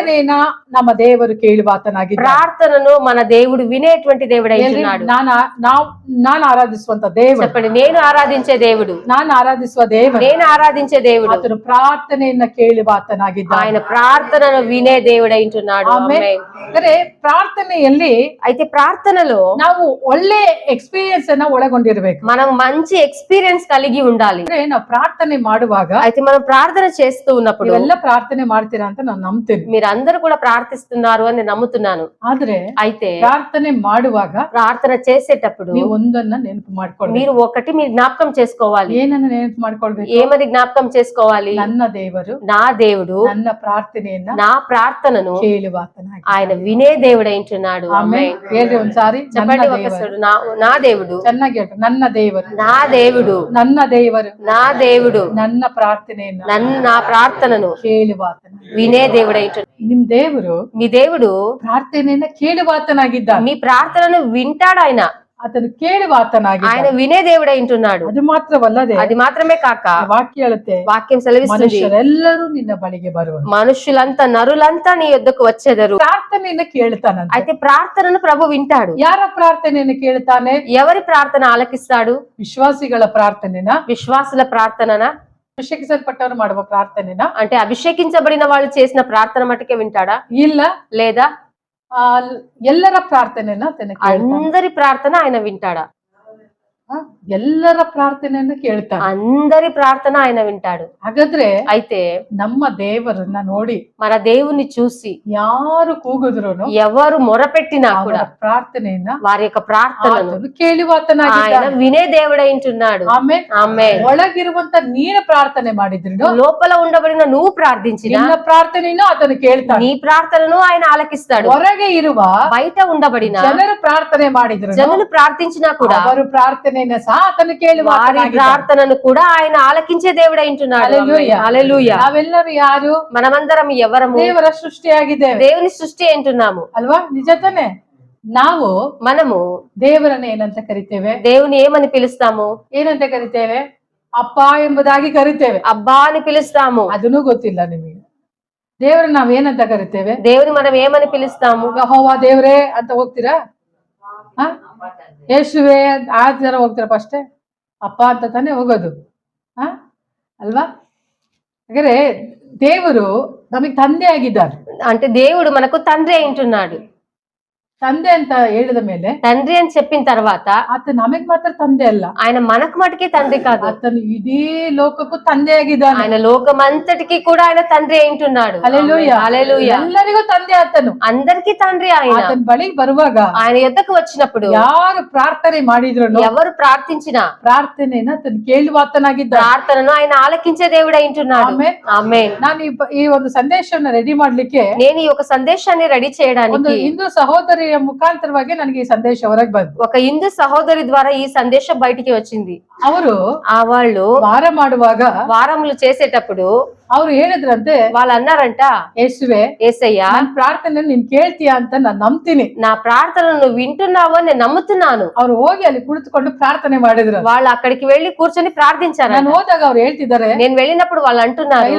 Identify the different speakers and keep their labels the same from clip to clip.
Speaker 1: ಪ್ರಾರ್ಥನೆಯನ್ನ ನಮ್ಮ ದೇವರು ಕೇಳುವಾತನಾಗಿದ್ದಾನೆ.
Speaker 2: ప్రార్థనను మన దేవుడు వినేటువంటి దేవుడై ఉన్నాడు.
Speaker 1: ನಾನು ఆరాధిಸುವಂತ దేవుడు.
Speaker 2: చెప్పండి, నేను ఆరాధించే దేవుడు.
Speaker 1: ನಾನು ఆరాధిಸುವ దేవుడు.
Speaker 2: నేను ఆరాధించే దేవుడు.
Speaker 1: అతను ప్రార్థನೆಯನ್ನ ಕೇಳುವಾತನಾಗಿದ್ದಾನೆ.
Speaker 2: ఆయన ప్రార్థనను వినే దేవుడై ఉంటున్నాడు.
Speaker 1: ఆమేన్. అంటే ప్రార్థನೆಯಲ್ಲಿ
Speaker 2: అయితే ప్రార్థనలో
Speaker 1: ನಾವು ಒಳ್ಳೆ ಎಕ್ಸ್ಪೀರಿಯನ್ಸ್ ಅನ್ನ ಒಳಗೊಂಡಿರಬೇಕು.
Speaker 2: మనం మంచి ఎక్స్పీరియన్స్ కలిగి ఉండాలి.
Speaker 1: ಅಂದ್ರೆ ನಾವು ಪ್ರಾರ್ಥನೆ ಮಾಡುವಾಗ
Speaker 2: అయితే మనం ప్రార్థన చేస్తూ ఉన్నప్పుడు
Speaker 1: ಎಲ್ಲ ಪ್ರಾರ್ಥನೆ ಮಾಡ್ತೀರಾ ಅಂತ ನಾನು ನಂಬ್ತೀನಿ.
Speaker 2: మీరందరూ కూడా ప్రార్థిస్తున్నారు అని నమ్ముతున్నాను.
Speaker 1: ಆದ್ರೆ
Speaker 2: అయితే
Speaker 1: ಪ್ರಾರ್ಥನೆ ಮಾಡುವಾಗ
Speaker 2: ప్రార్థన చేసేటప్పుడు
Speaker 1: ನೀವು ಒಂದನ್ನ ನೆನಪು ಮಾಡ್ಕೊಳ್ಳಿ.
Speaker 2: మీరు ఒకటి మీరు జ్ఞాపకం చేసుకోవాలి.
Speaker 1: ಏನನ್ನ ನೆನಪು ಮಾಡ್ಕೊಳ್ಬೇಕು?
Speaker 2: ఏమని జ్ఞాపకం చేసుకోవాలి?
Speaker 1: ನನ್ನ ದೇವರು,
Speaker 2: నా దేవుడు
Speaker 1: ನನ್ನ ಪ್ರಾರ್ಥನೆಯನ್ನ
Speaker 2: నా ప్రార్థనను
Speaker 1: ಕೇಳುವಾತನಾಗಿ
Speaker 2: ఆయన వినే దేవుడై ఉంటున్నాడు.
Speaker 1: ಆಮೆನ್. ಹೇಳ್ರಿ ಒಂದ್ಸಾರಿ,
Speaker 2: చెప్పండి ఒకసారి, నా దేవుడు.
Speaker 1: ಚೆನ್ನಾಗಿ ಹೇಳ್ರಿ, ನನ್ನ ದೇವರು,
Speaker 2: నా దేవుడు,
Speaker 1: ನನ್ನ ದೇವರು,
Speaker 2: నా దేవుడు
Speaker 1: ನನ್ನ ಪ್ರಾರ್ಥನೆಯನ್ನ
Speaker 2: నా ప్రార్థనను
Speaker 1: ಕೇಳುವಾತನಾಗಿ
Speaker 2: వినే దేవుడై ఉంటున్నాడు.
Speaker 1: ನಿಮ್ ದೇವರು
Speaker 2: మీ దేవుడు
Speaker 1: ಪ್ರಾರ್ಥನೆಯನ್ನ ಕೇಳುವಾತನಾಗಿದ್ದಾನೆ.
Speaker 2: మీ ప్రార్థనను వింటాడు.
Speaker 1: ಆತನು ಕೇಳುವಾತನಾಗಿ
Speaker 2: ఆయన వినే దేవుడై ఉంటున్నాడు.
Speaker 1: ಅದು ಮಾತ್ರವಲ್ಲದೆ
Speaker 2: అది మాత్రమే కాక
Speaker 1: ವಾಕ್ಯ ಹೇಳುತ್ತೆ,
Speaker 2: వాక్యం సెలవిస్తుంది,
Speaker 1: ಮನುಷ್ಯರೆಲ್ಲರೂ ನಿನ್ನ ಬಳಿಗೆ ಬರುವರು,
Speaker 2: మనుషులంతా నరులంతా నీ యొద్దకు వచ్చేదరు.
Speaker 1: ಪ್ರಾರ್ಥನೆಯನ್ನು ಕೇಳ್ತಾನಂತೆ.
Speaker 2: అయితే ప్రార్థనను ప్రభు వింటాడు.
Speaker 1: ಯಾರ ಪ್ರಾರ್ಥನೆಯನ್ನು ಕೇಳ್ತಾನೆ?
Speaker 2: ఎవరి ప్రార్థన ఆలకిస్తాడు?
Speaker 1: ವಿಶ್ವಾಸಿಗಳ ಪ್ರಾರ್ಥನೆನ,
Speaker 2: విశ్వాసుల ప్రార్థననా?
Speaker 1: ಅಭಿಷೇಕಿಸಲ್ಪಟ್ಟವರು ಮಾಡುವ ಪ್ರಾರ್ಥನೆನ,
Speaker 2: అంటే అభిషేకించబడిన వాళ్ళు చేసిన ప్రార్థన మటుకే వింటాడా?
Speaker 1: ಇಲ್ಲ,
Speaker 2: లేదా
Speaker 1: ಎಲ್ಲರ ಪ್ರಾರ್ಥನೆನ
Speaker 2: అందరి ప్రార్థన ఆయన వింటాడా?
Speaker 1: ಎಲ್ಲರ ಪ್ರಾರ್ಥನೆಯನ್ನು ಕೇಳ್ತಾನೆ.
Speaker 2: అందరి ప్రార్థన ఆయన వింటాడు.
Speaker 1: ಹಾಗಾದ್ರೆ
Speaker 2: అయితే
Speaker 1: ನಮ್ಮ ದೇವರನ್ನ ನೋಡಿ,
Speaker 2: మన దేవుని చూసి
Speaker 1: ಯಾರು ಕೂಗಿದ್ರು
Speaker 2: ఎవరు మొరపెట్టినా కూడా
Speaker 1: ಪ್ರಾರ್ಥನೆಯನ್ನ,
Speaker 2: వారి యొక్క ప్రార్థనను
Speaker 1: ಕೇಳುವಾತನಾಗಿದ್ದಾನೆ.
Speaker 2: ఆయన వినే దేవుడై ఉంటున్నాడు.
Speaker 1: ಆಮೆನ್.
Speaker 2: ఆమేన్.
Speaker 1: ಒಳಗಿರುವಂತ ನೀನು ಪ್ರಾರ್ಥನೆ ಮಾಡಿದ್ರು,
Speaker 2: లోపల ఉండబడిన నువ్వు ప్రార్థించిన
Speaker 1: ನಿನ್ನ ಪ್ರಾರ್ಥನೆಯನ್ನು ಆತನು ಕೇಳ್ತಾನೆ.
Speaker 2: నీ ప్రార్థనను ఆయన ఆలకిస్తాడు.
Speaker 1: ಹೊರಗೆ ಇರುವ
Speaker 2: బయట ఉండబడిన
Speaker 1: ಜನರು ಪ್ರಾರ್ಥನೆ ಮಾಡಿದ್ರು,
Speaker 2: జనులు ప్రార్థించినా కూడా
Speaker 1: ಅವರು ಪ್ರಾರ್ಥನೆಯನ್ನ ಸಹ ಆತನು
Speaker 2: వారి
Speaker 1: ಕೇಳುವಾತನಾಗಿದ್ದಾನೆ.
Speaker 2: ప్రార్థనను కూడా ఆయన ఆలకించే దేవుడై ఉంటున్నాడు.
Speaker 1: హల్లెలూయా.
Speaker 2: హల్లెలూయా.
Speaker 1: ನಾವೆಲ್ಲರೂ ಯಾರು?
Speaker 2: మనమందరం ఎవరము?
Speaker 1: ದೇವರ ಸೃಷ್ಟಿಯಾಗಿದ್ದೇವೆ,
Speaker 2: దేవుని సృష్టి అంటున్నాము
Speaker 1: ಅಲ್ವಾ? ನಿಜ ತಾನೆ? ನಾವು
Speaker 2: మనము
Speaker 1: ದೇವರನ್ನ ಏನಂತ ಕರಿತೇವೆ?
Speaker 2: దేవుని ఏమని పిలుస్తాము?
Speaker 1: ಏನಂತ ಕರಿತೇವೆ? ಅಪ್ಪ ಎಂಬುದಾಗಿ ಕರಿತೇವೆ.
Speaker 2: అబ్బా అని పిలుస్తాము.
Speaker 1: ಅದನ್ನು ಗೊತ್ತಿಲ್ಲ ನಿಮಗೆ. ದೇವರನ್ನ ನಾವೇನಂತ ಕರಿತೇವೆ?
Speaker 2: దేవుని మనం ఏమని పిలుస్తాము?
Speaker 1: ಯೆಹೋವಾ ದೇವರೇ ಅಂತ ಹೋಗ್ತೀರಾ? ಯೇಸುವೆ ಆ ತರ ಹೋಗ್ತೀರಾ? ಫಸ್ಟ್ ಅಪ್ಪ ಅಂತ ತಾನೇ ಹೋಗೋದು, ಅಲ್ವಾ? ಹಾಗಾದ್ರೆ ದೇವರು ನಮಗೆ ತಂದೆ ಆಗಿದ್ದಾರೆ.
Speaker 2: అంటే దేవుడు మనకు తండ్రి అయి ఉంటున్నాడు.
Speaker 1: ತಂದೆ ಅಂತ ಹೇಳಿದ ಮೇಲೆ,
Speaker 2: తండ్రి అని చెప్పిన తర్వాత
Speaker 1: ಆತ ನಮಗ್ ಮಾತ್ರ ತಂದೆ ಅಲ್ಲ,
Speaker 2: ఆయన మనకు మటుకే తండ్రి కాదు,
Speaker 1: ಆತನು ಇಡೀ ಲೋಕಕ್ಕೂ ತಂದೆ ಆಗಿದ್ದಾನೆ.
Speaker 2: ఆయన లోకమంతటికి కూడా ఆయన తండ్రి అయి ఉంటున్నాడు.
Speaker 1: హల్లెలూయా.
Speaker 2: హల్లెలూయా.
Speaker 1: ಎಲ್ಲರಿಗೂ ತಂದೆ ಆತನು.
Speaker 2: అందరికీ తండ్రి ఆయన.
Speaker 1: ಆತನ ಬಳಿಗೆ ಬರುವಾಗ
Speaker 2: ఆయన యొద్దకు వచ్చినప్పుడు
Speaker 1: ಯಾರು ಪ್ರಾರ್ಥನೆ ಮಾಡಿದ್ರು
Speaker 2: ఎవరు ప్రార్థించినా
Speaker 1: ಪ್ರಾರ್ಥನೆಯನ್ನ ಆತನು ಕೇಳುವಾತನಾಗಿದ್ದಾನೆ.
Speaker 2: ప్రార్థనను ఆయన ఆలకించే దేవుడు అయి ఉంటున్నాడు.
Speaker 1: ಆಮೆನ್.
Speaker 2: ఆమేన్.
Speaker 1: ನಾನು ಈ ಒಂದು ಸಂದೇಶವನ್ನು ರೆಡಿ ಮಾಡ್ಲಿಕ್ಕೆ
Speaker 2: నేను ఈ ఒక సందేశాన్ని రెడీ
Speaker 1: ಒಂದು
Speaker 2: చేయడానికి
Speaker 1: ಹಿಂದೂ ಸಹೋದರಿಯ ಮುಖಾಂತರವಾಗಿ ನನಗೆ ಈ ಸಂದೇಶ ಹೊರಗೆ ಬಂತು.
Speaker 2: ఒక హిందూ సహోదరి ద్వారా ఈ సందేశం బయటికి వచ్చింది.
Speaker 1: ಅವರು
Speaker 2: వాళ్ళు
Speaker 1: ವಾರ ಮಾಡುವಾಗ
Speaker 2: వారములు చేసేటప్పుడు
Speaker 1: ಅವ್ರು ಹೇಳಿದ್ರಂತೆ,
Speaker 2: వాళ్ళు అన్నారంట,
Speaker 1: ಯೇಸುವೆ
Speaker 2: యేసయ్య,
Speaker 1: ನನ್ನ ಪ್ರಾರ್ಥನೆ ನೀನ್ ಕೇಳ್ತೀಯ ಅಂತ ನಾನು ನಂಬ್ತೀನಿ.
Speaker 2: నా ప్రార్థనను నువ్వు వింటున్నావు అని నేను నమ్ముతున్నాను.
Speaker 1: ಅವ್ರು ಹೋಗಿ ಅಲ್ಲಿ ಕುಳಿತುಕೊಂಡು ಪ್ರಾರ್ಥನೆ ಮಾಡಿದ್ರು.
Speaker 2: వాళ్ళు అక్కడికి వెళ్లి కూర్చొని ప్రార్థించారు.
Speaker 1: ನಾನು ಹೋದಾಗ ಅವ್ರು ಹೇಳ್ತಿದ್ದಾರೆ,
Speaker 2: నేను వెళ్ళినప్పుడు వాళ్ళు అంటున్నారు,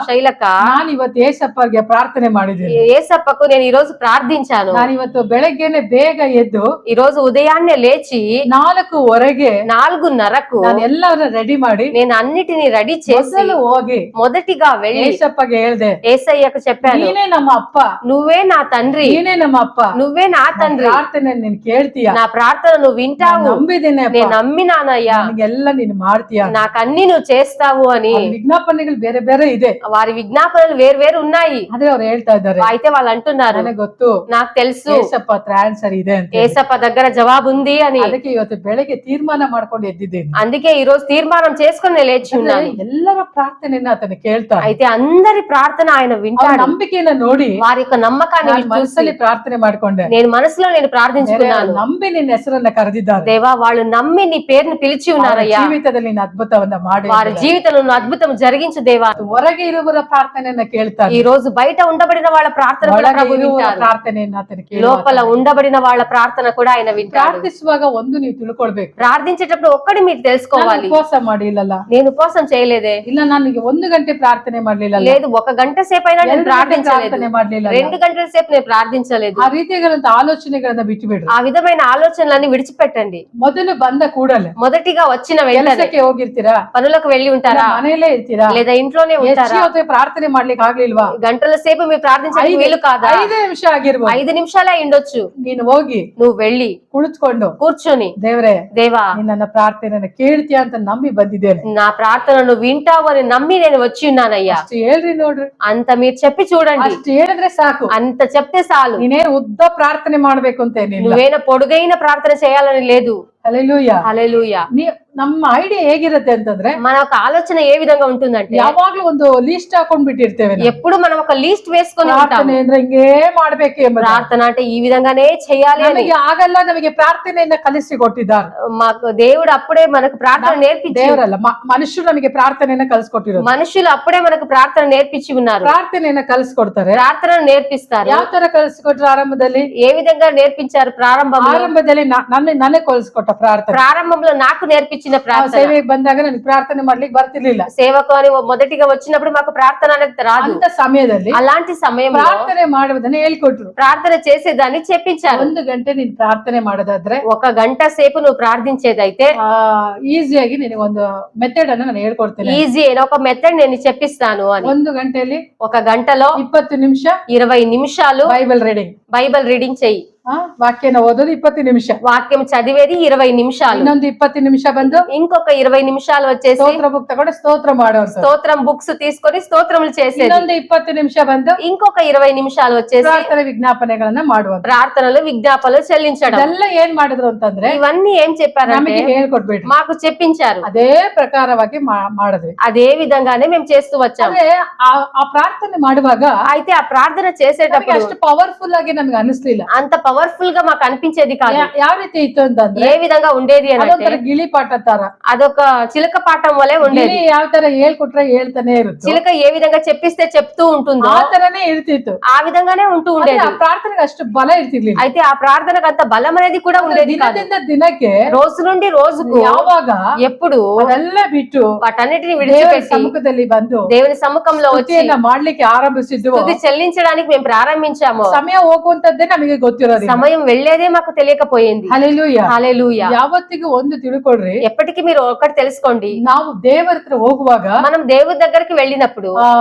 Speaker 2: శైలక,
Speaker 1: ನಾನು ಇವತ್ತು ಏಸಪ್ಪಗೆ ಪ್ರಾರ್ಥನೆ ಮಾಡಿದ್ದೀನಿ.
Speaker 2: ఏసప్పకు నేను ఈ రోజు ప్రార్థించాను.
Speaker 1: ನಾನು ಇವತ್ತು ಬೆಳಗ್ಗೆನೆ ಬೇಗ ಎದ್ದು
Speaker 2: ఈ రోజు ఉదయాన్నే లేచి
Speaker 1: 4:30ಗೆ
Speaker 2: 4:30కు
Speaker 1: ನಾನು ಎಲ್ಲವನ್ನ ರೆಡಿ ಮಾಡಿ
Speaker 2: నేను అన్నిటిని రెడీ చేసి
Speaker 1: ಹೋಗಿ
Speaker 2: మొదటిగా వెళ్ళి
Speaker 1: ಏಸಪ್ಪಗೆ ಹೇಳ್ದೆ,
Speaker 2: ఏసయ్యకు చెప్పాను,
Speaker 1: ನೀನೇ ನಮ್ಮ ಅಪ್ಪ,
Speaker 2: నువ్వే నా తండ్రి,
Speaker 1: ನೀನೇ ನಮ್ಮ ಅಪ್ಪ,
Speaker 2: నువ్వే నా తండ్రి,
Speaker 1: ಪ್ರಾರ್ಥನೆ ನೀನ್ ಕೇಳ್ತೀಯ,
Speaker 2: నా ప్రార్థన నువ్వు వింటావు,
Speaker 1: ನಂಬಿದ್ದೇನೆ,
Speaker 2: నేను నమ్మినానయ్యా,
Speaker 1: ನನಗೆಲ್ಲ ನೀನು ಮಾಡ್ತೀಯ,
Speaker 2: నాకన్నీ నువ్వు చేస్తావు అని.
Speaker 1: ವಿಜ್ಞಾಪನೆಗಳು ಬೇರೆ ಬೇರೆ ಇದೆ,
Speaker 2: వారి విజ్ఞాపనలు వేరు ఉన్నాయి.
Speaker 1: ಅದೇ ಅವ್ರು ಹೇಳ್ತಾ ಇದ್ದಾರೆ.
Speaker 2: అయితే వాళ్ళు అంటున్నారు,
Speaker 1: ನನಗೆ ಗೊತ್ತು,
Speaker 2: నాకు తెలుసు
Speaker 1: ಏಸಪ್ಪ ಹತ್ರ ಆನ್ಸರ್ ಇದೆ ಅಂತ,
Speaker 2: ఏసప్ప దగ్గర జవాబు ఉంది అని.
Speaker 1: ಅದಕ್ಕೆ ಇವತ್ತು ಬೆಳಗ್ಗೆ ತೀರ್ಮಾನ ಮಾಡ್ಕೊಂಡು ಎದ್ದಿದ್ದೇನೆ.
Speaker 2: అందుకే ఈ రోజు తీర్మానం చేసుకుని లేచి ఉన్నాను.
Speaker 1: ಎಲ್ಲರ ಪ್ರಾರ್ಥನೆಯನ್ನ ಆತನು ಕೇಳ್ತಾನೆ.
Speaker 2: అయితే అందరి ప్రార్థన ఆయన వింటాడు.
Speaker 1: ನಂಬಿಕೆಯನ್ನ ನೋಡಿ
Speaker 2: వారి యొక్క నమ్మకాన్ని
Speaker 1: ಮನಸ್ಸಲ್ಲಿ ಪ್ರಾರ್ಥನೆ ಮಾಡ್ಕೊಂಡೆ.
Speaker 2: నేను మనసులో నేను ప్రార్థించుకున్నాను,
Speaker 1: ನಂಬಿ ನಿನ್ನ ಹೆಸರನ್ನ ಕರೆದಿದ್ದಾರೆ
Speaker 2: దేవా, వాళ్ళు నమ్మి నీ పేరును పిలిచి ఉన్నారయ్యా,
Speaker 1: ಜೀವಿತದಲ್ಲಿ ನೀನು ಅದ್ಭುತವನ್ನ ಮಾಡಿ
Speaker 2: వారి జీవితంలో అద్భుతం జరిగించు దేవా.
Speaker 1: ಹೊರಗೆ ಇರುವವರ ಪ್ರಾರ್ಥನೆಯನ್ನ ಕೇಳ್ತಾರೆ.
Speaker 2: ఈ రోజు బయట ఉండబడిన వాళ్ళ ప్రార్థన కూడా ప్రభు వింటారు.
Speaker 1: ಪ್ರಾರ್ಥನೆಯನ್ನ ಆತನು
Speaker 2: లోపల ఉండబడిన వాళ్ళ ప్రార్థన కూడా ఆయన వింటాడు.
Speaker 1: ಪ್ರಾರ್ಥಿಸುವಾಗ ಒಂದು ನೀವು ತಿಳ್ಕೊಳ್ಬೇಕು,
Speaker 2: ప్రార్థించేటప్పుడు ఒక్కటి మీరు తెలుసుకోవాలి,
Speaker 1: ಉಪವಾಸ ಮಾಡಿಲ್ಲಲ್ಲ,
Speaker 2: నేను ఉపవాసం చేయలేదే,
Speaker 1: ಇಲ್ಲ ನನಗೆ 1 ಗಂಟೆ ಪ್ರಾರ್ಥನೆ ಪ್ರಾರ್ಥನೆ ಮಾಡ್ಲಿಲ್ಲ,
Speaker 2: లేదు 1 గంట సేపు అయినా నేను ప్రార్థించలేదు,
Speaker 1: ಪ್ರಾರ್ಥನೆ ಮಾಡ್ಲಿಲ್ಲ.
Speaker 2: 2 గంటల సేపు నేను ప్రార్థించలేదు.
Speaker 1: ಆ ರೀತಿಯಾದಂತ ಆಲೋಚನೆಗಳನ್ನ ಬಿಟ್ಟುಬಿಡ್ರಿ.
Speaker 2: ఆ విధమైన ఆలోచనలన్నీ విడిచిపెట్టండి.
Speaker 1: ಮೊದಲು ಬಂದ ಕೂಡಲೇ
Speaker 2: మొదటిగా వచ్చిన వెంటనే
Speaker 1: ಕೆಲಸಕ್ಕೆ ಹೋಗಿರ್ತೀರಾ,
Speaker 2: పనులకు వెళ్ళి ఉంటారా,
Speaker 1: ಮನೆಯಲ್ಲೇ ಇರ್ತೀರಾ,
Speaker 2: లేదా ఇంట్లోనే ఉంటారా,
Speaker 1: ಹೆಚ್ಚು ಪ್ರಾರ್ಥನೆ ಮಾಡ್ಲಿಕ್ಕೆ ಆಗ್ಲಿಲ್ವಾ,
Speaker 2: గంటల సేపు మీరు ప్రార్థించడానికి వీలు కాదా,
Speaker 1: 5 నిಮಿಷ ಆಗಿರ್ಬೋದು,
Speaker 2: 5 నిమిషాలే అయ్యుండొచ్చు.
Speaker 1: ನೀನು ಹೋಗಿ
Speaker 2: నువ్వు వెళ్ళి
Speaker 1: ಕುಳಿತುಕೊಂಡು
Speaker 2: కూర్చొని
Speaker 1: ದೇವ್ರೆ
Speaker 2: దేవా
Speaker 1: ನೀನ್ ನನ್ನ ಪ್ರಾರ್ಥನೆಯನ್ನು ಕೇಳ್ತೀಯ ಅಂತ ನಂಬಿ ಬಂದಿದ್ದೇನೆ,
Speaker 2: నా ప్రార్థనను వింటావు అని నమ్మి నేను వచ్చి ఉన్నానయ్యా.
Speaker 1: ಅಷ್ಟು ಹೇಳ್ರಿ ನೋಡ್ರಿ.
Speaker 2: అంత మీరు చెప్పి చూడండి,
Speaker 1: ಅಷ್ಟು ಹೇಳಿದ್ರೆ ಸಾಕು.
Speaker 2: అంత చెప్తే చాలు.
Speaker 1: ನೀನೇನು ಉದ್ದ ಪ್ರಾರ್ಥನೆ ಮಾಡ್ಬೇಕು ಅಂತ ಏನಿಲ್ಲ.
Speaker 2: నువ్వేనా పొడుగైన ప్రార్థన చేయాలని లేదు.
Speaker 1: ಹಲ್ಲೆಲೂಯಾ.
Speaker 2: హల్లెలూయా.
Speaker 1: ನಮ್ಮ ಐಡಿಯಾ ಹೇಗಿರುತ್ತೆ ಅಂತಂದ್ರೆ,
Speaker 2: మన ఒక ఆలోచన ఏ విధంగా ఉంటుందంటే
Speaker 1: ಯಾವಾಗ್ಲೂ ಒಂದು ಲಿಸ್ಟ್ ಹಾಕೊಂಡ್ ಬಿಟ್ಟಿರ್ತೇವೆ.
Speaker 2: ఎప్పుడు మనం ఒక లిస్ట్ వేసుకొని
Speaker 1: ಪ್ರಾರ್ಥನೆ
Speaker 2: ఉంటాము.
Speaker 1: ಅಂದ್ರೆ ಹಿಂಗೇ ಮಾಡ್ಬೇಕು ಎಂಬುದು.
Speaker 2: ప్రార్థన అంటే ఈ విధంగానే చేయాలి అని.
Speaker 1: ನಮಗೆ ಆಗಲ್ಲ, ನಮಗೆ ಪ್ರಾರ್ಥನೆಯನ್ನ ಕಲಿಸಿ ಕೊಟ್ಟಿದ್ದಾರೆ.
Speaker 2: మాకు దేవుడు అప్పుడే మనకు ప్రార్థన నేర్పించి,
Speaker 1: ದೇವರಲ್ಲ, ಮನುಷ್ಯರು ನಮಗೆ ಪ್ರಾರ್ಥನೆಯನ್ನ ಕಲಿಸ್ಕೊಟ್ಟಿರೋದು.
Speaker 2: మనుషులు అప్పుడే మనకు ప్రార్థన నేర్పించి ఉన్నారు.
Speaker 1: ಪ್ರಾರ್ಥನೆಯನ್ನ ಕಲಿಸ್ಕೊಡ್ತಾರೆ.
Speaker 2: ప్రార్థనను నేర్పిస్తారు.
Speaker 1: ಯಾವ ತರ ಕಲಿಸ್ಕೊಟ್ರು ಆರಂಭದಲ್ಲಿ?
Speaker 2: ఏ విధంగా నేర్పించారు
Speaker 1: ಆರಂಭದಲ್ಲಿ ನನಗೆ ಕಲಿಸ್ಕೊಟ್ಟ ಪ್ರಾರ್ಥನೆ.
Speaker 2: ప్రారంభంలో నాకు నేర్పించిన ప్రార్థన.
Speaker 1: ಸೇವೆಗೆ ಬಂದಾಗ ನನಗೆ ಪ್ರಾರ್ಥನೆ ಮಾಡ್ಲಿಕ್ಕೆ ಬರ್ತಿರ್ಲಿಲ್ಲ.
Speaker 2: సేవకు అని మొదటిగా వచ్చినప్పుడు మాకు ప్రార్థన అనేది రాదు.
Speaker 1: ಅಂತ ಸಮಯದಲ್ಲಿ
Speaker 2: అలాంటి సమయంలో
Speaker 1: ಪ್ರಾರ್ಥನೆ ಮಾಡುವುದನ್ನ ಹೇಳ್ಕೊಟ್ರು.
Speaker 2: ప్రార్థన చేసేదాన్ని చెప్పించారు.
Speaker 1: 1 ಗಂಟೆ ನೀನ್ ಪ್ರಾರ್ಥನೆ ಮಾಡೋದಾದ್ರೆ,
Speaker 2: 1 గంట సేపు నువ్వు ప్రార్థించేదైతే
Speaker 1: ಈಸಿಯಾಗಿ ನಿನಗೆ ಒಂದು ಮೆಥಡ್ ಅನ್ನ ನಾನು ಹೇಳ್ಕೊಡ್ತೇನೆ.
Speaker 2: ఈజీ అయిన ఒక మెథడ్ నేను చెప్పిస్తాను అని.
Speaker 1: 1 ಗಂಟೆಯಲ್ಲಿ
Speaker 2: 1 గంటలో
Speaker 1: 20 ನಿಮಿಷ
Speaker 2: 20 నిమిషాలు
Speaker 1: ಬೈಬಲ್ ರೀಡಿಂಗ್,
Speaker 2: బైబిల్ రీడింగ్ చెయ్యి.
Speaker 1: ವಾಕ್ಯನ ಓದೋದು 20 ನಿಮಿಷ,
Speaker 2: వాక్యం చదివేది 20 నిమిషాలు,
Speaker 1: ಇನ್ನೊಂದು 20 ನಿಮಿಷ ಬಂದು
Speaker 2: ఇంకొక 20 నిమిషాలు వచ్చేసి
Speaker 1: ಸ್ತೋತ್ರ ಬುಕ್ ತಗೊಂಡು ಸ್ತೋತ್ರ ಮಾಡೋದು,
Speaker 2: స్తోత్రం బుక్స్ తీసుకొని స్తోత్రములు చేసేది.
Speaker 1: ಇನ್ನೊಂದು 20 ನಿಮಿಷ ಬಂದು
Speaker 2: ఇంకొక 20 నిమిషాలు వచ్చేసి
Speaker 1: ಪ್ರಾರ್ಥನೆ ವಿಜ್ಞಾಪನೆಗಳನ್ನ ಮಾಡುವುದು,
Speaker 2: ప్రార్థనలు విజ్ఞాపనలు చెల్లించడం.
Speaker 1: ಇದೆಲ್ಲ ಏನ್ ಮಾಡಿದ್ರು ಅಂತಂದ್ರೆ,
Speaker 2: ఇవన్నీ ఏం చెప్పారంటే
Speaker 1: ನಮಗೆ ಹೇಳ್ಕೊಡ್ಬೇಡ್ರಿ,
Speaker 2: మాకు చెప్పించారు.
Speaker 1: ಅದೇ ಪ್ರಕಾರವಾಗಿ ಮಾಡಿದ್ವಿ.
Speaker 2: అదే విధంగానే మేము చేస్తూ వచ్చాము.
Speaker 1: ಅಂದ್ರೆ ಆ ಪ್ರಾರ್ಥನೆ ಮಾಡುವಾಗ
Speaker 2: అయితే ఆ ప్రార్థన
Speaker 1: ನಮಗೆ
Speaker 2: చేసేటప్పుడు
Speaker 1: ಅಷ್ಟು ಪವರ್ಫುಲ್ ಆಗಿ ನಮ್ಗೆ ಅನಿಸ್ಲಿಲ್ಲ.
Speaker 2: అంత పవర్ఫుల్ గా మాకు అనిపించేది కాదు.
Speaker 1: ಯಾವ ರೀತಿ ಇತ್ತು ಅಂತಂದ್ರೆ,
Speaker 2: ఏ విధంగా ఉండేది అని
Speaker 1: ಅದೊಂಥರ
Speaker 2: అంటే
Speaker 1: ಗಿಳಿ ಪಾಠ ತರ.
Speaker 2: అదొక చిలక పాఠం వలె ఉండేది.
Speaker 1: ಗಿಳಿ ಯಾವ ತರ ಹೇಳ್ಕೊಟ್ರೆ ಹೇಳ್ತಾನೆ ಇರುತ್ತೆ,
Speaker 2: చిలక ఏ విధంగా చెప్పిస్తే చెప్తూ ఉంటుందో
Speaker 1: ಆ ತರನೇ ಇರ್ತಿತ್ತು.
Speaker 2: ఆ విధంగానే ఉంటూ
Speaker 1: ಆದ್ರೆ
Speaker 2: ఉండేది.
Speaker 1: ಆ ಪ್ರಾರ್ಥನೆಗೆ ಅಷ್ಟು ಬಲ ಇರ್ತಿರ್ಲಿಲ್ಲ.
Speaker 2: అయితే ఆ ప్రార్థనకు అంత బలం అనేది కూడా ఉండేది కాదు.
Speaker 1: ದಿನದಿಂದ ದಿನಕ್ಕೆ,
Speaker 2: రోజు నుండి రోజుకు
Speaker 1: ಯಾವಾಗ
Speaker 2: ఎప్పుడు
Speaker 1: ಅದೆಲ್ಲ ಬಿಟ್ಟು
Speaker 2: వాటన్నిటిని
Speaker 1: ದೇವರ
Speaker 2: విడిచిపెట్టి
Speaker 1: ಸಮ್ಮುಖದಲ್ಲಿ ಬಂದು
Speaker 2: దేవుని సముఖంలో వచ్చి
Speaker 1: ಸ್ತುತಿಯನ್ನ ಮಾಡ್ಲಿಕ್ಕೆ ಆರಂಭಿಸಿದ್ವು,
Speaker 2: స్తుతి చెల్లించడానికి మేము ప్రారంభించాము.
Speaker 1: ಸಮಯ ಹೋಗುವಂತದ್ದೇ ನಮಗೆ ಗೊತ್ತಿರೋದಿಲ್ಲ.
Speaker 2: సమయం వెళ్లేదే మాకు తెలియకపోయింది.
Speaker 1: ಹಲ್ಲೆಲೂಯಾ.
Speaker 2: హల్లెలూయా.
Speaker 1: ಯಾವತ್ತಿಗೂ ಒಂದು ತಿಳ್ಕೊಳ್ರಿ,
Speaker 2: ఎప్పటికీ మీరు ఒకటి తెలుసుకోండి,
Speaker 1: ನಾವು ದೇವರ ಹತ್ರ ಹೋಗುವಾಗ
Speaker 2: మనం దేవుడి దగ్గరికి వెళ్ళినప్పుడు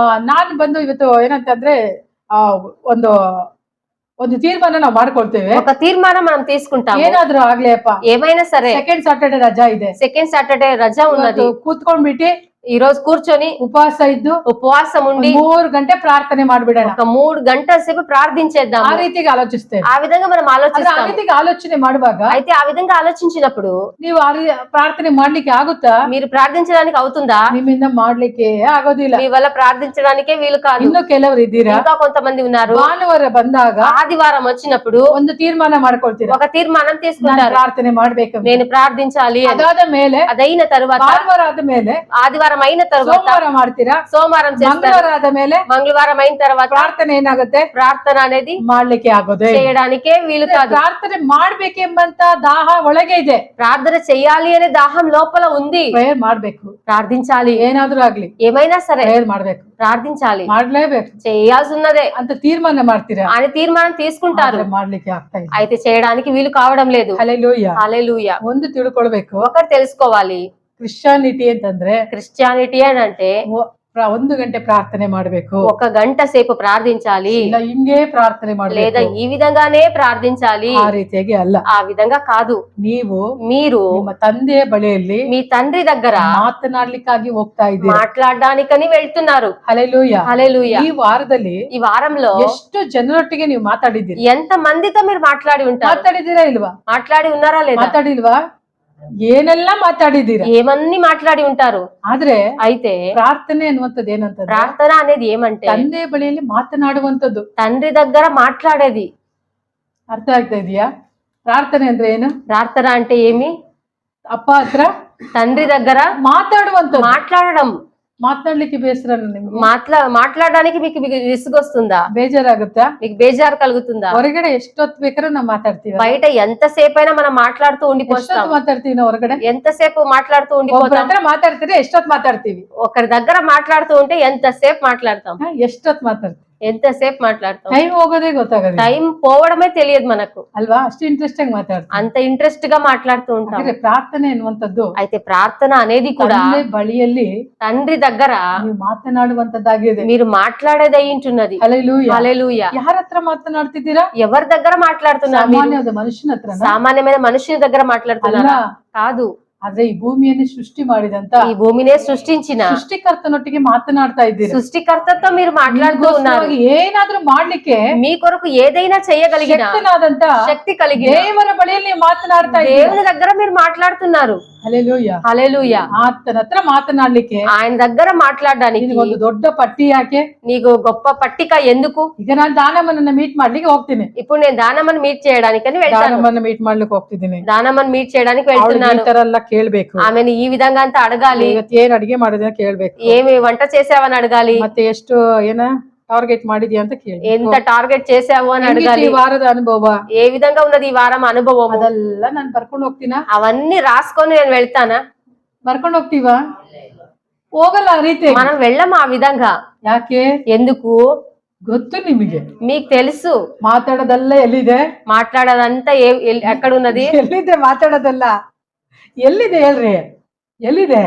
Speaker 1: ನಾನು ಬಂದು ಇವತ್ತು ಏನಂತಂದ್ರೆ ಒಂದು ಒಂದು ತೀರ್ಮಾನ ನಾವು ಮಾಡ್ಕೊಳ್ತೇವೆ.
Speaker 2: ఒక తీర్మానం మనం తీసుకుంటాము.
Speaker 1: ಏನಾದ್ರೂ ಆಗ್ಲಿ ಅಪ್ಪ,
Speaker 2: ఏమైనా సరే
Speaker 1: ಸೆಕೆಂಡ್ ಸಾಟರ್ಡೆ ರಜಾ ಇದೆ,
Speaker 2: సెకండ్ సాటర్డే రజా ఉన్నది,
Speaker 1: ಕೂತ್ಕೊಂಡ್ಬಿಟ್ಟು
Speaker 2: ఈ రోజు కూర్చొని
Speaker 1: ಉಪವಾಸ ಇದ್ದು
Speaker 2: ఉపవాసం ఉండి
Speaker 1: 3 ಗಂಟೆ ಪ್ರಾರ್ಥನೆ ಮಾಡ್ಬಿಡೋಣ.
Speaker 2: ఒక 3 గంటల సేపు ప్రార్థించేద్దాం.
Speaker 1: ಆ ರೀತಿಗೆ ಆಲೋಚಿಸ್ತೇವೆ.
Speaker 2: ఆ విధంగా మనం
Speaker 1: ಆ
Speaker 2: ఆలోచిస్తాం.
Speaker 1: ರೀತಿಗೆ ಆಲೋಚನೆ ಮಾಡುವಾಗ
Speaker 2: అయితే ఆ విధంగా ఆలోచించినప్పుడు
Speaker 1: ನೀವು ಪ್ರಾರ್ಥನೆ ಮಾಡ್ಲಿಕ್ಕೆ ಆಗುತ್ತಾ?
Speaker 2: మీరు ప్రార్థించడానికి అవుతుందా?
Speaker 1: ನಿಮ್ಮಿಂದ ಮಾಡ್ಲಿಕ್ಕೆ ಆಗೋದಿಲ್ಲ.
Speaker 2: మీ వల్ల ప్రార్థించడానికే వీలు కాదు.
Speaker 1: ಇನ್ನು ಕೆಲವರು ಇದ್ದೀರಾ,
Speaker 2: ఇంకా కొంతమంది ఉన్నారు,
Speaker 1: ಭಾನುವಾರ ಬಂದಾಗ
Speaker 2: ఆదివారం వచ్చినప్పుడు
Speaker 1: ಒಂದು ತೀರ್ಮಾನ ಮಾಡ್ಕೊಳ್ತೀರಾ,
Speaker 2: ఒక తీర్మానం
Speaker 1: ನಾನು
Speaker 2: తీసుకుంటారు,
Speaker 1: ಪ್ರಾರ್ಥನೆ ಮಾಡ್ಬೇಕು.
Speaker 2: నేను ప్రార్థించాలి అని.
Speaker 1: ಅದಾದ ಮೇಲೆ
Speaker 2: అదైన తరువాత
Speaker 1: ಭಾನುವಾರ ಆದ ಮೇಲೆ
Speaker 2: ఆదివారం అయిన తర్వాత
Speaker 1: ಸೋಮವಾರ ಮಾಡ್ತೀರಾ,
Speaker 2: సోమవారం చేస్తారు,
Speaker 1: ಮಂಗಳವಾರ ಆದ ಮೇಲೆ
Speaker 2: మంగళవారం అయిన తర్వాత
Speaker 1: ಪ್ರಾರ್ಥನೆ ಏನಾಗುತ್ತೆ?
Speaker 2: ప్రార్థన అనేది
Speaker 1: ಮಾಡ್ಲಿಕ್ಕೆ ಆಗೋದೇ ಇಲ್ಲ.
Speaker 2: చేయడానికే వీలు కాదు.
Speaker 1: ಪ್ರಾರ್ಥನೆ ಮಾಡ್ಬೇಕೆಂಬಂತ ದಾಹ ಒಳಗೆ ಇದೆ.
Speaker 2: ప్రార్థన చెయ్యాలి అనే దాహం లోపల ఉంది.
Speaker 1: ಪ್ರೇಯರ್ ಮಾಡ್ಬೇಕು,
Speaker 2: ప్రార్థించాలి,
Speaker 1: ಏನಾದ್ರೂ ಆಗ್ಲಿ
Speaker 2: ఏమైనా సరే
Speaker 1: ಪ್ರೇಯರ್ ಮಾಡ್ಬೇಕು,
Speaker 2: ప్రార్థించాలి,
Speaker 1: ಮಾಡ್ಲೇಬೇಕು
Speaker 2: చేయాల్సిన్నదే
Speaker 1: ಅಂತ ತೀರ್ಮಾನ ಮಾಡ್ತೀರಾ,
Speaker 2: అని తీర్మానం తీసుకుంటారు.
Speaker 1: ಆದ್ರೆ ಮಾಡ್ಲಿಕ್ಕೆ ಆಗ್ತಾ ಇಲ್ಲ.
Speaker 2: అయితే చేయడానికి వీలు కావడం లేదు.
Speaker 1: ಹಲ್ಲೆಲೂಯಾ.
Speaker 2: హల్లెలూయా.
Speaker 1: ಒಂದು ತಿಳ್ಕೊಳ್ಬೇಕು,
Speaker 2: ఒకటి తెలుసుకోవాలి,
Speaker 1: ಕ್ರಿಶ್ಚಿಯಾನಿಟಿ ಅಂತಂದ್ರೆ
Speaker 2: క్రిస్టియానిటీ అని అంటే
Speaker 1: 1 ಗಂಟೆ ಪ್ರಾರ್ಥನೆ ಮಾಡ್ಬೇಕು,
Speaker 2: 1 గంట సేపు ప్రార్థించాలి,
Speaker 1: ಇಲ್ಲ ಹಿಂಗೆ ಪ್ರಾರ್ಥನೆ
Speaker 2: లేదా
Speaker 1: ಮಾಡ್ಬೇಕು,
Speaker 2: ఈ విధంగానే ప్రార్థించాలి.
Speaker 1: ಆ ರೀತಿಯಾಗಿ ಅಲ್ಲ.
Speaker 2: ఆ విధంగా కాదు.
Speaker 1: ನೀವು
Speaker 2: మీరు
Speaker 1: ನಿಮ್ಮ ತಂದೆಯ ಬಳಿಯಲ್ಲಿ
Speaker 2: మీ తండ్రి దగ్గర
Speaker 1: ಮಾತನಾಡ್ಲಿಕ್ಕಾಗಿ ಹೋಗ್ತಾ ಇದ್ದೀರಿ.
Speaker 2: మాట్లాడడానికని వెళ్తున్నారు.
Speaker 1: ಹಲ್ಲೆಲೂಯಾ.
Speaker 2: హల్లెలూయా.
Speaker 1: ಈ ವಾರದಲ್ಲಿ
Speaker 2: ఈ వారంలో
Speaker 1: ಎಷ್ಟು ಜನರೊಟ್ಟಿಗೆ ನೀವು ಮಾತಾಡಿದ್ದೀರಿ?
Speaker 2: ఎంత మందితో మీరు మాట్లాడి ఉంటారు?
Speaker 1: ಮಾತಾಡಿದ್ದೀರಾ ಇಲ್ವಾ?
Speaker 2: మాట్లాడి ఉన్నారా లేదా?
Speaker 1: ಮಾತಾಡಿಲ್ವಾ? ಏನೆಲ್ಲ ಮಾತಾಡಿದ್ದೀರಾ?
Speaker 2: ఏమన్నీ మాట్లాడి ఉంటారు.
Speaker 1: ಆದ್ರೆ
Speaker 2: అయితే
Speaker 1: ಪ್ರಾರ್ಥನೆ ಅನ್ನುವಂಥದ್ದು ಏನಂತಂದ್ರೆ,
Speaker 2: ప్రార్థన అనేది ఏమంటే
Speaker 1: ತಂದೆಯ ಬಳಿಯಲ್ಲಿ ಮಾತನಾಡುವಂಥದ್ದು.
Speaker 2: తండ్రి దగ్గర మాట్లాడేది.
Speaker 1: ಅರ್ಥ ಆಗ್ತಾ ಇದೆಯಾ? ಪ್ರಾರ್ಥನೆ ಅಂದ್ರೆ ಏನು?
Speaker 2: ప్రార్థన అంటే ఏమి?
Speaker 1: ಅಪ್ಪ ಹತ್ರ
Speaker 2: తండ్రి దగ్గర
Speaker 1: ಮಾತಾಡುವಂಥದ್ದು.
Speaker 2: మాట్లాడడం.
Speaker 1: మాట్లాడలిಕ್ಕೆ ಬೇಸರ ನಿಮ್ಗೆ?
Speaker 2: మాట్లాడడానికి మీకు విసుగొస్తుందా?
Speaker 1: ಬೇಜಾರಾಗುತ್ತಾ?
Speaker 2: మీకు బేజారు కలుగుతుందా?
Speaker 1: ಹೊರಗಡೆ ಎಷ್ಟೊತ್ತು ಬೇಕಾದ್ರೂ ನಾವು ಮಾತಾಡ್ತೀವಿ.
Speaker 2: బయట ఎంతసేపైనా మనం మాట్లాడుతూ ఉండిపోతాం.
Speaker 1: ಎಷ್ಟೊತ್ತು ಮಾತಾಡ್ತೀವಿ ನಾವು ಹೊರಗಡೆ?
Speaker 2: ఎంతసేపు మాట్లాడుతూ
Speaker 1: ಒಬ್ಬರ
Speaker 2: ఉండిపోతాం.
Speaker 1: ಹತ್ರ ಮಾತಾಡ್ತೀರಿ, ಎಷ್ಟೊತ್ತು ಮಾತಾಡ್ತೀವಿ?
Speaker 2: ఒకరి దగ్గర మాట్లాడుతూ ఉంటే ఎంతసేపు మాట్లాడతాం.
Speaker 1: ಎಷ್ಟೊತ್ತು ಮಾತಾಡ್ತೀವಿ?
Speaker 2: ఎంతసేపు మాట్లాడతాం.
Speaker 1: ಟೈಮ್ ಹೋಗೋದೇ ಗೊತ್ತಾಗಲ್ಲ
Speaker 2: టైం పోవడమే తెలియదు మనకు.
Speaker 1: ಅಲ್ವಾ? ಅಷ್ಟು ಇಂಟ್ರೆಸ್ಟ್ ಆಗಿ ಮಾತಾಡ್ತೀವಿ.
Speaker 2: అంత ఇంట్రెస్ట్ గా మాట్లాడుతూ ఉంటాం.
Speaker 1: ಹಾಗಾದ್ರೆ ಪ್ರಾರ್ಥನೆ ಎನ್ನುವಂಥದ್ದು
Speaker 2: అయితే ప్రార్థన అనేది కూడా
Speaker 1: ತಂದೆ ಬಳಿಯಲ್ಲಿ
Speaker 2: తండ్రి దగ్గర
Speaker 1: ನೀವು మాట్లాಡುವಂತದ್ದಾಗಿದೆ.
Speaker 2: మీరు మాట్లాడేది అయ్యుంటున్నది.
Speaker 1: ಹಲ್ಲೆಲೂಯಾ.
Speaker 2: హల్లెలూయా.
Speaker 1: ಯಾರ ಹತ್ರ ಮಾತನಾಡ್ತಿದ್ದೀರಾ?
Speaker 2: ఎవరి దగ్గర మాట్లాడుతున్నారు? మీరు
Speaker 1: ಸಾಮಾನ್ಯವಾದ ಮನುಷ್ಯನ ಹತ್ರ
Speaker 2: సామాన్యమైన మనుషుని దగ్గర మాట్లాడుతున్నారా? కాదు.
Speaker 1: ಆದ್ರೆ ಈ ಭೂಮಿಯನ್ನು ಸೃಷ್ಟಿ ಮಾಡಿದಂತ
Speaker 2: ఈ భూమినే సృష్టించిన
Speaker 1: ಸೃಷ್ಟಿಕರ್ತನೊಟ್ಟಿಗೆ ಮಾತನಾಡ್ತಾ ಇದ್ದೀರಿ.
Speaker 2: సృష్టికర్తతో మీరు మాట్లాడుతూ ఉన్నారు.
Speaker 1: ನಿಮ್ಗೋಸ್ಕರವಾಗಿ ಏನಾದ್ರೂ ಮಾಡ್ಲಿಕ್ಕೆ
Speaker 2: మీ కొరకు ఏదైనా చేయగలిగిన
Speaker 1: ಶಕ್ತನಾದಂತ
Speaker 2: శక్తి కలిగిన
Speaker 1: ದೇವರ ಬಳಿಯಲ್ಲಿ ನೀವು ಮಾತನಾಡ್ತಾ ಇದ್ದೀರಿ.
Speaker 2: దేవుని దగ్గర మీరు మాట్లాడుతున్నారు.
Speaker 1: ಹಲ್ಲೆಲೂಯಾ.
Speaker 2: హల్లెలూయా.
Speaker 1: ಆತನ ಹತ್ರ ಮಾತನಾಡ್ಲಿಕ್ಕೆ
Speaker 2: ఆయన దగ్గర మాట్లాడడానికి
Speaker 1: ಒಂದು ದೊಡ್ಡ ಪಟ್ಟಿ ಯಾಕೆ?
Speaker 2: నీకు గొప్ప పట్టిక ఎందుకు?
Speaker 1: ಈಗ ನಾನು ದಾನಮ್ಮನನ್ನ ಮೀಟ್ ಮಾಡ್ಲಿಕ್ಕೆ ಹೋಗ್ತೀನಿ.
Speaker 2: ఇప్పుడు నేను దానమ్మని మీట్ చేయడానికని వెళ్తాను.
Speaker 1: ದಾನಮ್ಮನ ಮೀಟ್ ಮಾಡ್ಲಿಕ್ಕೆ ಹೋಗ್ತಿದ್ದೀನಿ.
Speaker 2: దానమ్మని మీట్ చేయడానికి
Speaker 1: ಅವಳಿಗೆ
Speaker 2: వెళ్తున్నాను.
Speaker 1: ಈ ತರ ಎಲ್ಲ ಕೇಳ್ಬೇಕು.
Speaker 2: ఆమెను ఈ విధంగా అంతా అడగాలి.
Speaker 1: ಇವತ್ತು ಏನ್ ಅಡಿಗೆ ಮಾಡಿದ್ರೆ ಕೇಳ್ಬೇಕು.
Speaker 2: ఏమి వంట చేసావని అడగాలి.
Speaker 1: ಮತ್ತೆ ಎಷ್ಟು ಏನ ಟಾರ್ಗೆಟ್ ಮಾಡಿದ್ಯಾ ಅಂತ ಕೇಳಿ.
Speaker 2: ఎంత టార్గెట్ చేసావు అని అడగాలి.
Speaker 1: ಈ ವಾರದ ಅನುಭವ
Speaker 2: ఏ విధంగా ఉన్నది ఈ వారం అనుభవం?
Speaker 1: ಅದೆಲ್ಲ ನಾನು ಬರ್ಕೊಂಡು ಹೋಗ್ತೀನಾ?
Speaker 2: అవన్నీ రాసుకొని నేను వెళ్తానా?
Speaker 1: ಬರ್ಕೊಂಡು ಹೋಗ್ತೀವಾ? ಹೋಗಲ್ಲ ಆ ರೀತಿ.
Speaker 2: మనం వెళ్ళం ఆ విధంగా.
Speaker 1: ಯಾಕೆ?
Speaker 2: ఎందుకు?
Speaker 1: ಗೊತ್ತು ನಿಮಗೆ.
Speaker 2: మీకు తెలుసు
Speaker 1: ಮಾತಾಡೋದೆಲ್ಲ ಎಲ್ಲಿದೆ?
Speaker 2: మాట్లాడదంతా ఎక్కడున్నది?
Speaker 1: ಎಲ್ಲಿದೆ ಮಾತಾಡೋದೆಲ್ಲ? ಎಲ್ಲಿದೆ ಹೇಳ್ರಿ? ಎಲ್ಲಿದೆ?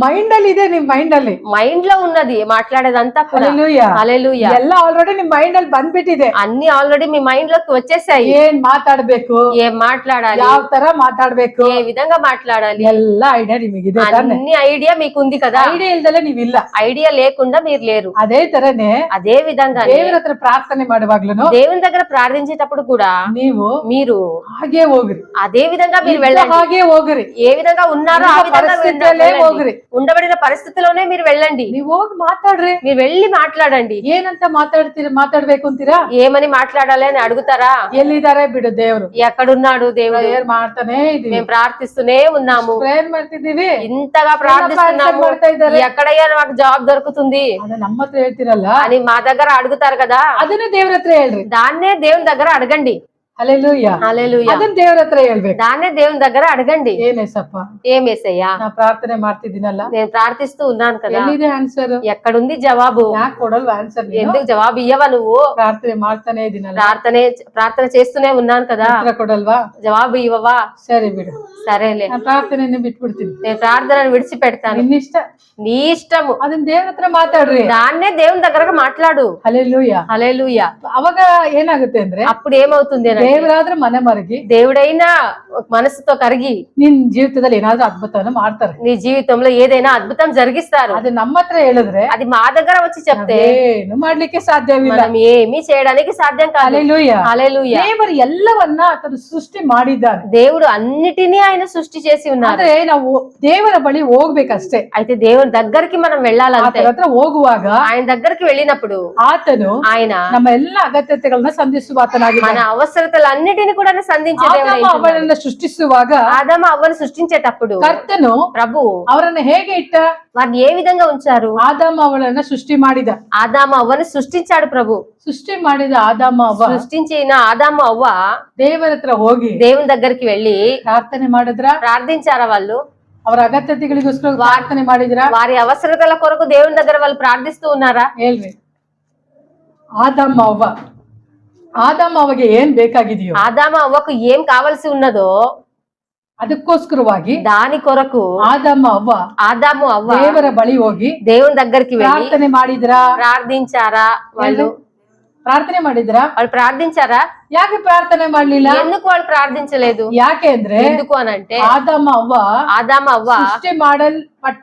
Speaker 1: ಮೈಂಡ್ ಅಲ್ಲಿ ಇದೆ. ನಿಮ್ ಮೈಂಡ್ ಅಲ್ಲಿ
Speaker 2: మైండ్ లో ఉన్నది మాట్లాడేదంతా కూడా.
Speaker 1: ಹಲ್ಲೆಲೂಯಾ.
Speaker 2: హల్లెలూయా.
Speaker 1: ಎಲ್ಲ ಆಲ್ರೆಡಿ ನಿಮ್ ಮೈಂಡ್ ಅಲ್ಲಿ ಬಂದ್ಬಿಟ್ಟಿದೆ.
Speaker 2: అన్ని ఆల్రెడీ మీ మైండ్ లోకి వచ్చేసాయి.
Speaker 1: ಏನ್ ಮಾತಾಡ್ಬೇಕು,
Speaker 2: ఏం మాట్లాడాలి,
Speaker 1: ಯಾವ ತರ ಮಾತಾಡ್ಬೇಕು,
Speaker 2: ఏ విధంగా మాట్లాడాలి,
Speaker 1: ಎಲ್ಲ ಐಡಿಯಾ ನಿಮಗಿದೆ ತಾನೆ?
Speaker 2: అన్ని ఐడియా మీకు ఉంది కదా.
Speaker 1: ಐಡಿಯಾ ಇಲ್ದಲೆ ನೀವಿಲ್ಲ.
Speaker 2: ఐడియా లేకుండా మీరు లేరు.
Speaker 1: ಅದೇ ತರನೇ
Speaker 2: అదే విధంగా
Speaker 1: ದೇವರ ಹತ್ರ ಪ್ರಾರ್ಥನೆ ಮಾಡುವಾಗ್ಲೂ
Speaker 2: దేవుని దగ్గర ప్రార్థించేటప్పుడు కూడా
Speaker 1: ನೀವು
Speaker 2: మీరు
Speaker 1: ಹಾಗೆ ಹೋಗ್ರಿ.
Speaker 2: అదే విధంగా మీరు
Speaker 1: ಇದ್ದ
Speaker 2: వెళ్ళండి.
Speaker 1: ಹಾಗೆ ಹೋಗ್ರಿ.
Speaker 2: ఏ విధంగా ఉన్నారో ఆ విధంగా
Speaker 1: ಪರಿಸ್ಥಿತಿಯಲ್ಲೇ ಹೋಗ್ರಿ.
Speaker 2: ఉండబడిన పరిస్థితిలోనే మీరు వెళ్ళండి.
Speaker 1: ನೀವು ಹೋಗಿ ಮಾತಾಡ್ರಿ.
Speaker 2: మీరు వెళ్ళి మాట్లాడండి.
Speaker 1: ಏನಂತ ಮಾತಾಡ್ಬೇಕು ಅಂತೀರಾ?
Speaker 2: ఏమని మాట్లాడాలి అని అడుగుతారా?
Speaker 1: ಎಲ್ಲಿದ್ದಾರೆ ಬಿಡು ದೇವ್ರು.
Speaker 2: ఎక్కడున్నాడు దేవుడు?
Speaker 1: ಪ್ರೇಯರ್ ಮಾಡ್ತಾನೆ ಇದೀವಿ.
Speaker 2: మేము ప్రార్థిస్తూనే ఉన్నాము.
Speaker 1: ಪ್ರೇಯರ್ ಮಾಡ್ತಿದೀವಿ.
Speaker 2: ఇంతగా ప్రార్థిస్తున్నాము.
Speaker 1: ಮಾಡ್ತಾ ಇದ್ದಾರೆ.
Speaker 2: ఎక్కడయ్యా మాకు జాబ్ దొరుకుతుంది
Speaker 1: ಅದ ನಮ್ಮ ಹತ್ರ ಹೇಳ್ತಿರಲ್ಲ,
Speaker 2: అని మా దగ్గర అడుగుతారు కదా.
Speaker 1: ಅದನ್ನ ದೇವ್ರ ಹತ್ರ ಹೇಳ್ರಿ.
Speaker 2: దాన్నే దేవుని దగ్గర అడగండి.
Speaker 1: ಹಲ್ಲೆಲೂಯಾ.
Speaker 2: హల్లెలూయా.
Speaker 1: ಅದನ್ನ ದೇವ್ರ ಹತ್ರ ಹೇಳ್ಬೇಕು.
Speaker 2: దాన్నే దేవుని దగ్గర అడగండి.
Speaker 1: ಏನೇಸಪ್ಪ,
Speaker 2: ఏమేసయ్యా
Speaker 1: ನಾ ಪ್ರಾರ್ಥನೆ ಮಾಡ್ತಿದ್ದೀನಲ್ಲ,
Speaker 2: నేను ప్రార్థిస్తూ ఉన్నాను కదా,
Speaker 1: ಎಲ್ಲಿದೆ ಆನ್ಸರ್?
Speaker 2: ఎక్కడుంది జవాబు?
Speaker 1: ಯಾಕೆ ಕೊಡಲ್ವ ಆನ್ಸರ್?
Speaker 2: ఎందుకు జవాబు ఇయ్యవా నువ్వు?
Speaker 1: ಪ್ರಾರ್ಥನೆ ಮಾಡ್ತಾನೆ ಇದೀನಲ್ಲ,
Speaker 2: ప్రార్థన చేస్తూనే ఉన్నాను కదా,
Speaker 1: ಉತ್ತರ ಕೊಡಲ್ವಾ?
Speaker 2: జవాబు ఇవ్వవా?
Speaker 1: ಸರಿ ಬಿಡು,
Speaker 2: సరేలే,
Speaker 1: ನಾನು ಪ್ರಾರ್ಥನೆಯನ್ನು ಬಿಟ್ಬಿಡ್ತೀನಿ.
Speaker 2: నేను ప్రార్థనను విడిచిపెడతాను.
Speaker 1: ನಿನ್ನಿಷ್ಟ.
Speaker 2: నీ ఇష్టము.
Speaker 1: ಅದನ್ನ ದೇವ್ರ ಹತ್ರ ಮಾತಾಡ್ರಿ.
Speaker 2: దాన్నే దేవుని దగ్గర మాట్లాడు.
Speaker 1: ಹಲ್ಲೆಲೂಯಾ.
Speaker 2: హల్లెలూయా.
Speaker 1: ಅವಾಗ ಏನಾಗುತ್ತೆ ಅಂದ್ರೆ,
Speaker 2: అప్పుడు ఏమవుతుంది అంటే,
Speaker 1: ದೇವರಾದ್ರೆ ಮನೆ ಮರಗಿ,
Speaker 2: దేవుడైనా మనసుతో కరిగి
Speaker 1: ನಿನ್ ಜೀವಿತದಲ್ಲಿ ಏನಾದ್ರೂ ಅದ್ಭುತವನ್ನು ಮಾಡ್ತಾರೆ.
Speaker 2: నీ జీవితంలో ఏదైనా అద్భుతం జరిగిస్తారు.
Speaker 1: ಅದು ನಮ್ಮ ಹತ್ರ ಹೇಳಿದ್ರೆ
Speaker 2: అది మా దగ్గర వచ్చి చెప్తే
Speaker 1: ಏನು ಮಾಡ್ಲಿಕ್ಕೆ ಸಾಧ್ಯವಿಲ್ಲ.
Speaker 2: మనం ఏమీ చేయడానికి సాధ్యం కాదు.
Speaker 1: ಹಲ್ಲೆಲೂಯಾ.
Speaker 2: హల్లెలూయా.
Speaker 1: ದೇವರು ಎಲ್ಲವನ್ನ ಆತನು ಸೃಷ್ಟಿ ಮಾಡಿದ್ದಾನೆ.
Speaker 2: దేవుడు అన్నిటినీ ఆయన సృష్టి చేసి ఉన్నారు.
Speaker 1: ಆದ್ರೆ ನಾವು ದೇವರ ಬಳಿ ಹೋಗ್ಬೇಕಷ್ಟೇ.
Speaker 2: అయితే దేవుని దగ్గరికి మనం వెళ్ళాలంటే,
Speaker 1: ಆತನ ಹತ್ರ ಹೋಗುವಾಗ
Speaker 2: ఆయన దగ్గరికి వెళ్ళినప్పుడు
Speaker 1: ಆತನು
Speaker 2: ఆయన
Speaker 1: ನಮ್ಮ ಎಲ್ಲ ಅಗತ್ಯತೆಗಳನ್ನ ಸಂಧಿಸುವ
Speaker 2: మన
Speaker 1: ಆತನಾಗಿದ್ದಾನೆ.
Speaker 2: అవసరతలన్నిటిని కూడా సంధించే దేవుడు
Speaker 1: ಆದಾಮ
Speaker 2: అయి ఉన్నాడు.
Speaker 1: ಅವಳನ್ನ ಸೃಷ್ಟಿಸುವಾಗ
Speaker 2: ఆదాము అవ్వను సృష్టించేటప్పుడు
Speaker 1: ಕರ್ತನು
Speaker 2: ప్రభు
Speaker 1: ಅವರನ್ನ ಹೇಗೆ ಇಟ್ಟ?
Speaker 2: వారిని ఏ విధంగా ఉంచారు?
Speaker 1: ಆದಾಮ ಅವಳನ್ನ ಸೃಷ್ಟಿ ಮಾಡಿದ.
Speaker 2: ఆదాము అవ్వను సృష్టించాడు ప్రభు.
Speaker 1: ಸೃಷ್ಟಿ ಮಾಡಿದ ಆದಾಮ ಅವ್ವ
Speaker 2: సృష్టించిన ఆదాము అవ్వ
Speaker 1: ದೇವರ ಹತ್ರ ಹೋಗಿ
Speaker 2: దేవుని దగ్గరికి వెళ్ళి
Speaker 1: ಪ್ರಾರ್ಥನೆ ಮಾಡಿದ್ರ?
Speaker 2: ప్రార్థించారా వాళ్ళు?
Speaker 1: ಅವರ ಅಗತ್ಯತೆಗಳಿಗೋಸ್ಕರ ಪ್ರಾರ್ಥನೆ ಮಾಡಿದ್ರ?
Speaker 2: వారి అవసరతల కొరకు దేవుని దగ్గర వాళ్ళు ప్రార్థిస్తూ ఉన్నారా?
Speaker 1: ಹೇಳ್ರಿ. ಆದಾಮ ಅವ್ವಗೆ ಏನ್ ಬೇಕಾಗಿದೆಯೋ
Speaker 2: ఆదాము అవ్వకు ఏం కావలసి ఉన్నదో
Speaker 1: ಅದಕ್ಕೋಸ್ಕರವಾಗಿ
Speaker 2: దాని కొరకు
Speaker 1: ಆದಾಮ ಅವ್ವ
Speaker 2: ఆదాము అవ్వ
Speaker 1: ದೇವರ ಬಳಿ ಹೋಗಿ
Speaker 2: దేవుని దగ్గరికి వెళ్ళి
Speaker 1: ಪ್ರಾರ್ಥನೆ ಮಾಡಿದ್ರ?
Speaker 2: ప్రార్థించారా? వాళ్ళు
Speaker 1: ಪ್ರಾರ್ಥನೆ ಮಾಡಿದ್ರ?
Speaker 2: వాళ్ళు ప్రార్థించారా?
Speaker 1: ಯಾಕೆ ಪ್ರಾರ್ಥನೆ ಮಾಡ್ಲಿಲ್ಲ?
Speaker 2: ఎందుకు వాళ్ళు ప్రార్థించలేదు?
Speaker 1: ಯಾಕೆ ಅಂದ್ರೆ
Speaker 2: ఎందుకు అనంటే,
Speaker 1: ಆದಾಮ ಅವ್ವ
Speaker 2: ఆదాము అవ్వ
Speaker 1: ಸೃಷ್ಟಿ ಮಾಡಲ್ಪಟ್ಟ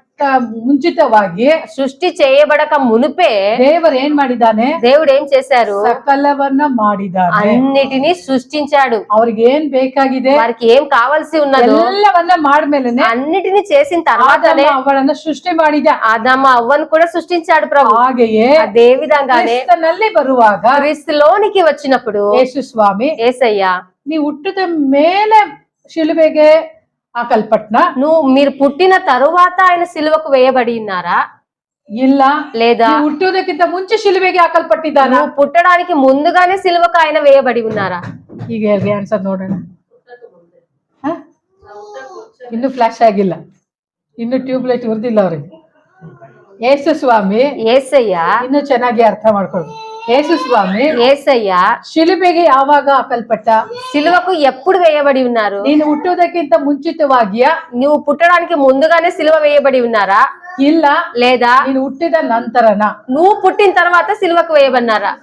Speaker 1: ಮುಂಚಿತವಾಗಿ
Speaker 2: సృష్టి చేయబడక మునుపే
Speaker 1: ದೇವರು ಏನ್ ಮಾಡಿದ್ದಾನೆ?
Speaker 2: దేవుడు ఏం చేశారు?
Speaker 1: ಸಕಲವನ್ನ ಮಾಡಿದ್ದಾನೆ.
Speaker 2: అన్నిటినీ సృష్టించాడు.
Speaker 1: ಅವ್ರಿಗೆ ಏನ್ ಬೇಕಾಗಿದೆ
Speaker 2: వారికి ఏం కావాల్సి ఉన్నదో
Speaker 1: ಎಲ್ಲವನ್ನ ಮಾಡ್ಮೇಲೆನೆ
Speaker 2: అన్నిటినీ చేసిన తర్వాతనే
Speaker 1: ಅವಳನ್ನ ಸೃಷ್ಟಿ ಮಾಡಿದ.
Speaker 2: ఆదాము అవ్వను కూడా సృష్టించాడు ప్రభు.
Speaker 1: ಹಾಗೆಯೇ
Speaker 2: అదే విధంగానే
Speaker 1: ಕ್ರಿಸ್ತನಲ್ಲಿ ಬರುವಾಗ
Speaker 2: క్రీస్తులోనికి వచ్చినప్పుడు
Speaker 1: ಯೇಸು ಸ್ವಾಮಿ
Speaker 2: యేసయ్య,
Speaker 1: ನೀ ಹುಟ್ಟಿದ ಮೇಲೆ ಶಿಲುಬೆಗೆ ಹಾಕಲ್ಪಟ್ನ,
Speaker 2: మీరు పుట్టిన తరువాత ఆయన సిలువకు వేయబడి ఉన్నారా?
Speaker 1: ಇಲ್ಲ
Speaker 2: లేదా
Speaker 1: ನೀನು ಹುಟ್ಟುವುದಕ್ಕಿಂತ ಮುಂಚೆ ಶಿಲುಬೆಗೆ ಹಾಕಲ್ಪಟ್ಟಿದ್ದಾನ?
Speaker 2: నువ్వు పుట్టడానికి ముందుగానే సిలువకు ఆయన వేయబడి ఉన్నారా?
Speaker 1: ಈಗ ಆನ್ಸರ್ ನೋಡೋಣ. ಹ? ಇನ್ನು ಫ್ಲಾಶ್ ಆಗಿಲ್ಲ, ಇನ್ನು ಟ್ಯೂಬ್ಲೈಟ್ ಉರ್ದಿಲ್ಲ ಅವ್ರಿಗೆ. ಯೇಸು ಸ್ವಾಮಿ
Speaker 2: యేసయ్య
Speaker 1: ಇನ್ನು ಚೆನ್ನಾಗಿ ಅರ್ಥ ಮಾಡ್ಕೊಳ್ಳಿ. ಯೇಸು ಸ್ವಾಮಿ
Speaker 2: యేసయ్య
Speaker 1: ಶಿಲುಬೆಗೆ ಯಾವಾಗ ಹಾಕಲ್ಪಟ್ಟ?
Speaker 2: సిలువకు ఎప్పుడు వేయబడి ఉన్నారు?
Speaker 1: ನೀನು ಹುಟ್ಟುವುದಕ್ಕಿಂತ ಮುಂಚಿತವಾಗಿಯಾ?
Speaker 2: నువ్వు పుట్టడానికి ముందుగానే సిలువ వేయబడి ఉన్నారా?
Speaker 1: ಇಲ್ಲ
Speaker 2: లేదా
Speaker 1: ನೀನು ಹುಟ್ಟಿದ ನಂತರನ?
Speaker 2: నువ్వు పుట్టిన తర్వాత సిలువకు వేయబడినారా?